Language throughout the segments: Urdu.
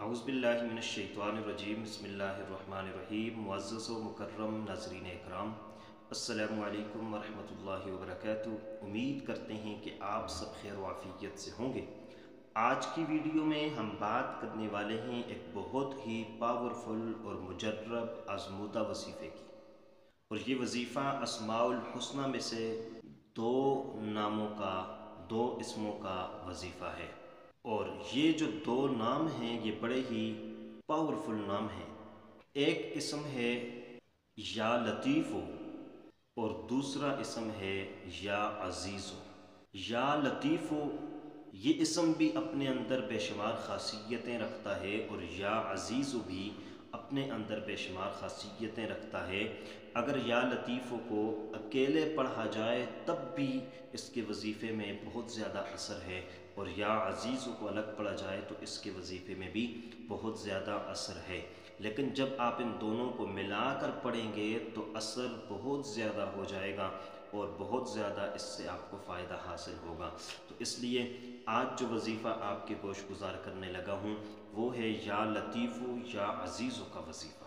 اعوذ باللہ من الشیطان الرجیم بسم اللہ الرحمن الرحیم معزز و مکرم ناظرین اکرام، السلام علیکم ورحمۃ اللہ وبرکاتہ۔ امید کرتے ہیں کہ آپ سب خیر و عافیت سے ہوں گے۔ آج کی ویڈیو میں ہم بات کرنے والے ہیں ایک بہت ہی پاورفل اور مجرب آزمودہ وظیفے کی، اور یہ وظیفہ اسماء الحسنہ میں سے دو اسموں کا وظیفہ ہے، اور یہ جو دو نام ہیں یہ بڑے ہی پاورفل نام ہیں۔ ایک اسم ہے یا لطیفو اور دوسرا اسم ہے یا عزیزو۔ یا لطیفو یہ اسم بھی اپنے اندر بے شمار خاصیتیں رکھتا ہے، اور یا عزیزو بھی اپنے اندر بے شمار خاصیتیں رکھتا ہے۔ اگر یا لطیفو کو اکیلے پڑھا جائے تب بھی اس کے وظیفے میں بہت زیادہ اثر ہے، اور یا عزیزو کو الگ پڑھا جائے تو اس کے وظیفے میں بھی بہت زیادہ اثر ہے۔ لیکن جب آپ ان دونوں کو ملا کر پڑھیں گے تو اثر بہت زیادہ ہو جائے گا، اور بہت زیادہ اس سے آپ کو فائدہ حاصل ہوگا۔ تو اس لیے آج جو وظیفہ آپ کے گوش گزار کرنے لگا ہوں وہ ہے یا لطیفو یا عزیزو کا وظیفہ۔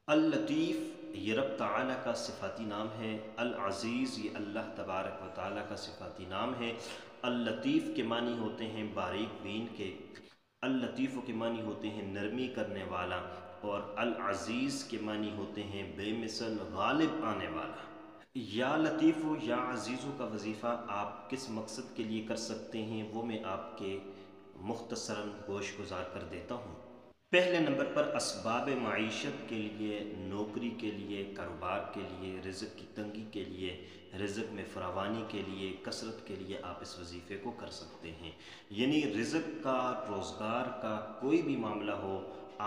اللطیف یہ رب تعالیٰ کا صفاتی نام ہے، العزیز یہ اللہ تبارک و تعالیٰ کا صفاتی نام ہے۔ اللطیف کے معنی ہوتے ہیں باریک بین کے، اللطیف کے معنی ہوتے ہیں نرمی کرنے والا، اور العزیز کے معنی ہوتے ہیں بے مثل غالب آنے والا۔ یا لطیفو یا عزیزو کا وظیفہ آپ کس مقصد کے لیے کر سکتے ہیں وہ میں آپ کے مختصراً گوش گزار کر دیتا ہوں۔ پہلے نمبر پر اسباب معیشت کے لیے، نوکری کے لیے، کاروبار کے لیے، رزق کی تنگی کے لیے، رزق میں فراوانی کے لیے، کثرت کے لیے آپ اس وظیفے کو کر سکتے ہیں۔ یعنی رزق کا، روزگار کا کوئی بھی معاملہ ہو،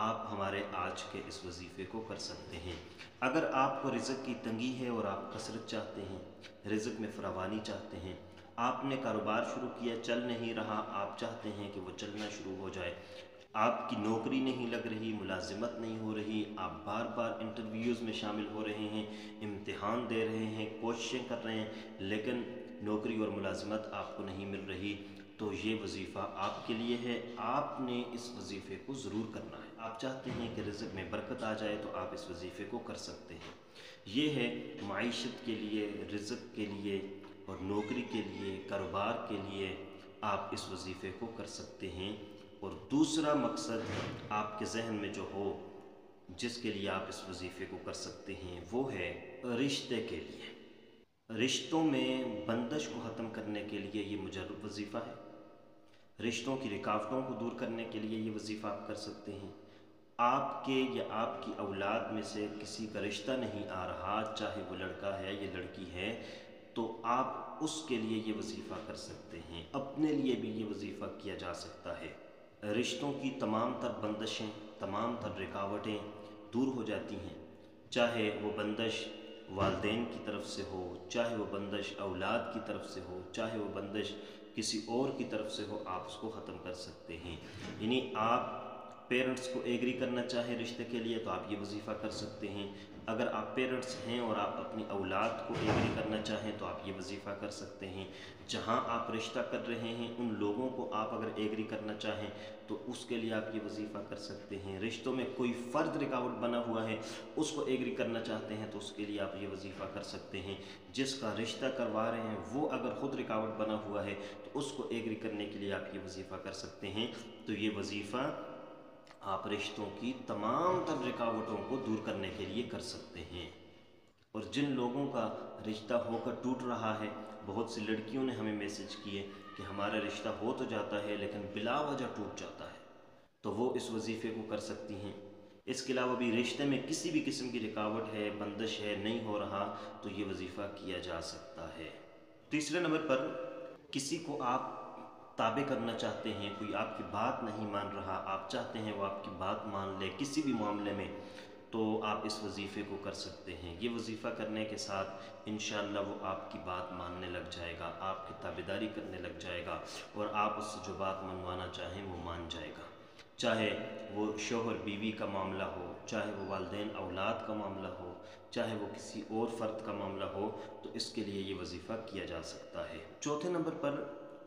آپ ہمارے آج کے اس وظیفے کو کر سکتے ہیں۔ اگر آپ کو رزق کی تنگی ہے اور آپ کثرت چاہتے ہیں، رزق میں فراوانی چاہتے ہیں، آپ نے کاروبار شروع کیا چل نہیں رہا، آپ چاہتے ہیں کہ وہ چلنا شروع ہو جائے، آپ کی نوکری نہیں لگ رہی، ملازمت نہیں ہو رہی، آپ بار بار انٹرویوز میں شامل ہو رہے ہیں، امتحان دے رہے ہیں، کوششیں کر رہے ہیں، لیکن نوکری اور ملازمت آپ کو نہیں مل رہی، تو یہ وظیفہ آپ کے لیے ہے۔ آپ نے اس وظیفے کو ضرور کرنا ہے۔ آپ چاہتے ہیں کہ رزق میں برکت آ جائے تو آپ اس وظیفے کو کر سکتے ہیں۔ یہ ہے معیشت کے لیے، رزق کے لیے اور نوکری کے لیے، کاروبار کے لیے آپ اس وظیفے کو کر سکتے ہیں۔ اور دوسرا مقصد آپ کے ذہن میں جو ہو جس کے لیے آپ اس وظیفے کو کر سکتے ہیں وہ ہے رشتے کے لیے۔ رشتوں میں بندش کو ختم کرنے کے لیے یہ مجرب وظیفہ ہے۔ رشتوں کی رکاوٹوں کو دور کرنے کے لیے یہ وظیفہ آپ کر سکتے ہیں۔ آپ کے یا آپ کی اولاد میں سے کسی کا رشتہ نہیں آ رہا، چاہے وہ لڑکا ہے یا لڑکی ہے، تو آپ اس کے لیے یہ وظیفہ کر سکتے ہیں۔ اپنے لیے بھی یہ وظیفہ کیا جا سکتا ہے۔ رشتوں کی تمام تر بندشیں، تمام تر رکاوٹیں دور ہو جاتی ہیں، چاہے وہ بندش والدین کی طرف سے ہو، چاہے وہ بندش اولاد کی طرف سے ہو، چاہے وہ بندش کسی اور کی طرف سے ہو، آپ اس کو ختم کر سکتے ہیں۔ یعنی آپ پیرنٹس کو ایگری کرنا چاہیں رشتے کے لیے تو آپ یہ وظیفہ کر سکتے ہیں۔ اگر آپ پیرنٹس ہیں اور آپ اپنی اولاد کو ایگری کرنا چاہیں تو آپ یہ وظیفہ کر سکتے ہیں۔ جہاں آپ رشتہ کر رہے ہیں ان لوگوں کو آپ اگر ایگری کرنا چاہیں تو اس کے لیے آپ یہ وظیفہ کر سکتے ہیں۔ رشتوں میں کوئی فرد رکاوٹ بنا ہوا ہے، اس کو ایگری کرنا چاہتے ہیں تو اس کے لیے آپ یہ وظیفہ کر سکتے ہیں۔ جس کا رشتہ کروا رہے ہیں وہ اگر خود رکاوٹ بنا ہوا ہے تو اس کو ایگری کرنے کے لیے آپ یہ وظیفہ کر سکتے ہیں۔ تو یہ وظیفہ آپ رشتوں کی تمام تر رکاوٹوں کو دور کرنے کے لیے کر سکتے ہیں۔ اور جن لوگوں کا رشتہ ہو کر ٹوٹ رہا ہے، بہت سی لڑکیوں نے ہمیں میسج کیے کہ ہمارا رشتہ ہو تو جاتا ہے لیکن بلا وجہ ٹوٹ جاتا ہے، تو وہ اس وظیفے کو کر سکتی ہیں۔ اس کے علاوہ بھی رشتے میں کسی بھی قسم کی رکاوٹ ہے، بندش ہے، نہیں ہو رہا تو یہ وظیفہ کیا جا سکتا ہے۔ تیسرے نمبر پر کسی کو آپ تابع کرنا چاہتے ہیں، کوئی آپ کی بات نہیں مان رہا، آپ چاہتے ہیں وہ آپ کی بات مان لے کسی بھی معاملے میں، تو آپ اس وظیفے کو کر سکتے ہیں۔ یہ وظیفہ کرنے کے ساتھ انشاءاللہ وہ آپ کی بات ماننے لگ جائے گا، آپ کی تابعداری کرنے لگ جائے گا، اور آپ اس سے جو بات منوانا چاہیں وہ مان جائے گا۔ چاہے وہ شوہر بیوی کا معاملہ ہو، چاہے وہ والدین اولاد کا معاملہ ہو، چاہے وہ کسی اور فرد کا معاملہ ہو، تو اس کے لیے یہ وظیفہ کیا جا سکتا ہے۔ چوتھے نمبر پر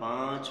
5